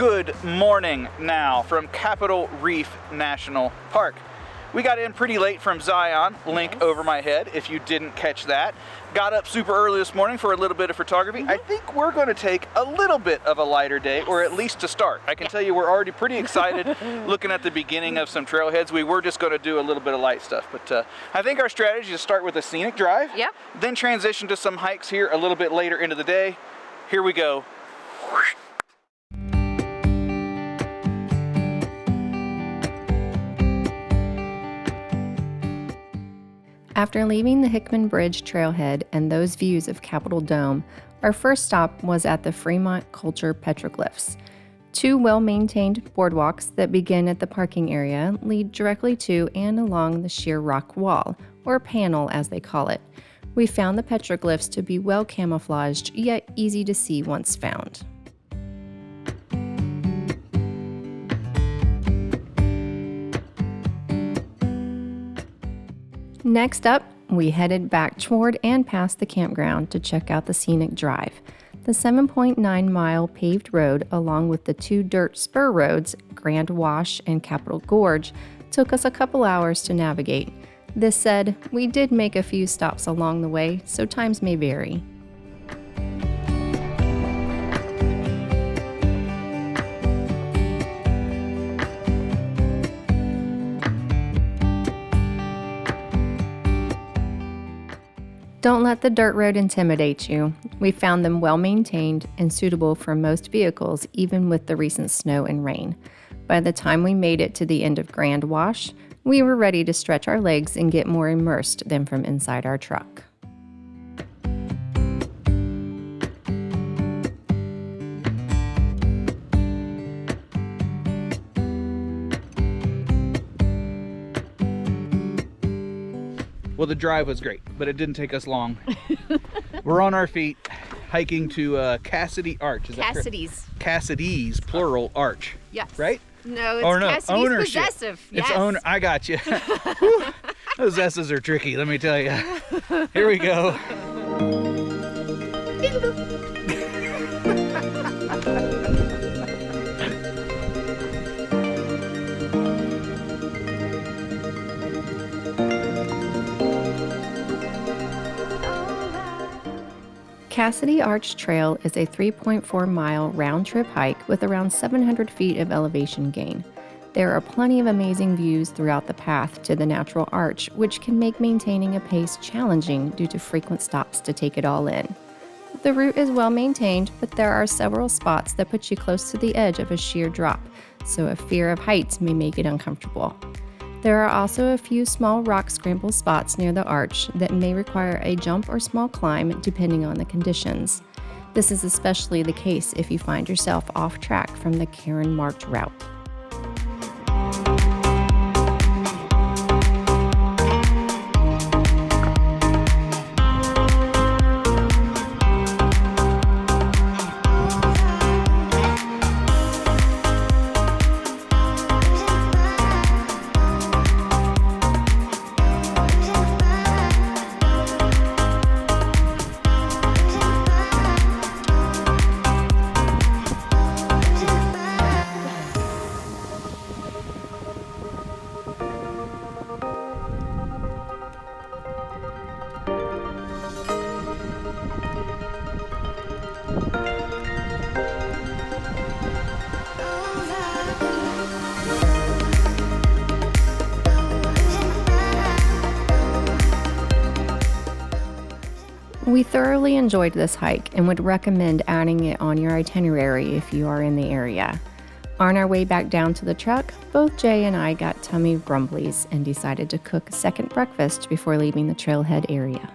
Good morning now from Capitol Reef National Park. We got in pretty late from Zion, link over my head if you didn't catch that. Got up super early this morning for a little bit of photography. I think we're going to take a little bit of a lighter day, or at least to start. I can tell you we're already pretty excited looking at the beginning of some trailheads. We were just going to do a little bit of light stuff, but I think our strategy is to start with a scenic drive, then transition to some hikes here a little bit later into the day. Here we go. After leaving the Hickman Bridge trailhead and those views of Capitol Dome, our first stop was at the Fremont Culture Petroglyphs. Two well-maintained boardwalks that begin at the parking area lead directly to and along the sheer rock wall, or panel as they call it. We found the petroglyphs to be well camouflaged, yet easy to see once found. Next up, we headed back toward and past the campground to check out the Scenic Drive. The 7.9-mile paved road, along with the two dirt spur roads, Grand Wash and Capitol Gorge, took us a couple hours to navigate. This said, we did make a few stops along the way, so times may vary. Don't let the dirt road intimidate you. We found them well maintained and suitable for most vehicles, even with the recent snow and rain. By the time we made it to the end of Grand Wash, we were ready to stretch our legs and get more immersed than from inside our truck. Well, the drive was great, but it didn't take us long. We're on our feet, hiking to Cassidy Arch. Is Cassidy's. That correct? Cassidy's, plural, arch. Yes. Right? No, it's Cassidy's ownership. possessive. It's Yes. I got you. Those S's are tricky, let me tell you. Here we go. Cassidy Arch Trail is a 3.4-mile round-trip hike with around 700 feet of elevation gain. There are plenty of amazing views throughout the path to the natural arch, which can make maintaining a pace challenging due to frequent stops to take it all in. The route is well maintained, but there are several spots that put you close to the edge of a sheer drop, so a fear of heights may make it uncomfortable. There are also a few small rock scramble spots near the arch that may require a jump or small climb depending on the conditions. This is especially the case if you find yourself off track from the Karen-marked route. We thoroughly enjoyed this hike and would recommend adding it on your itinerary if you are in the area. On our way back down to the truck, both Jay and I got tummy grumblies and decided to cook a second breakfast before leaving the trailhead area.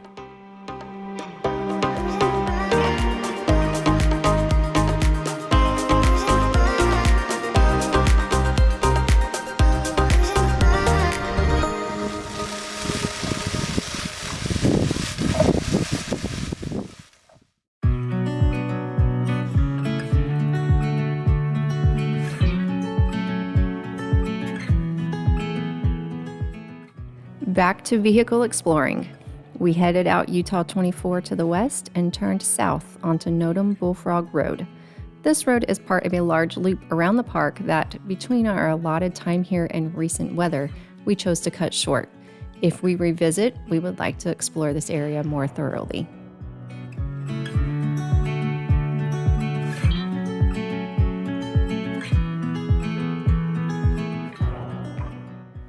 Back to vehicle exploring. We headed out Utah 24 to the west and turned south onto Nodum Bullfrog Road. This road is part of a large loop around the park that, between our allotted time here and recent weather, we chose to cut short. If we revisit, we would like to explore this area more thoroughly.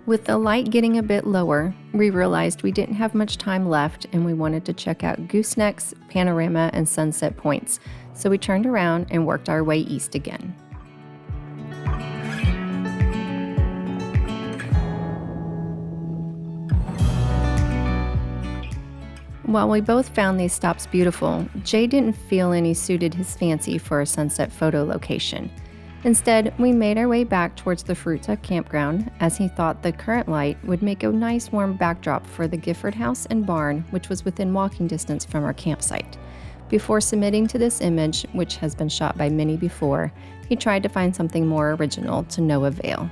With the light getting a bit lower, we realized we didn't have much time left and we wanted to check out goosenecks, panorama, and sunset points, so we turned around and worked our way east again. While we both found these stops beautiful, Jay didn't feel any suited his fancy for a sunset photo location. Instead, we made our way back towards the Fruita campground, as he thought the current light would make a nice warm backdrop for the Gifford house and barn, which was within walking distance from our campsite. Before submitting to this image, which has been shot by many before, he tried to find something more original to no avail.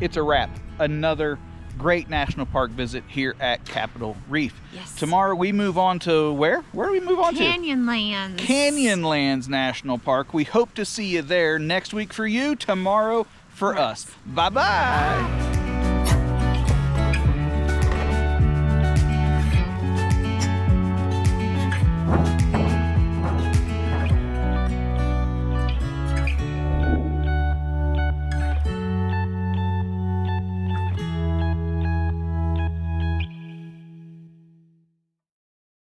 It's a wrap. Another great national park visit here at Capitol Reef. Yes. Tomorrow we move on to where? Where do we move on to? Canyonlands. Canyonlands National Park. We hope to see you there next week for you, tomorrow for us. Bye-bye.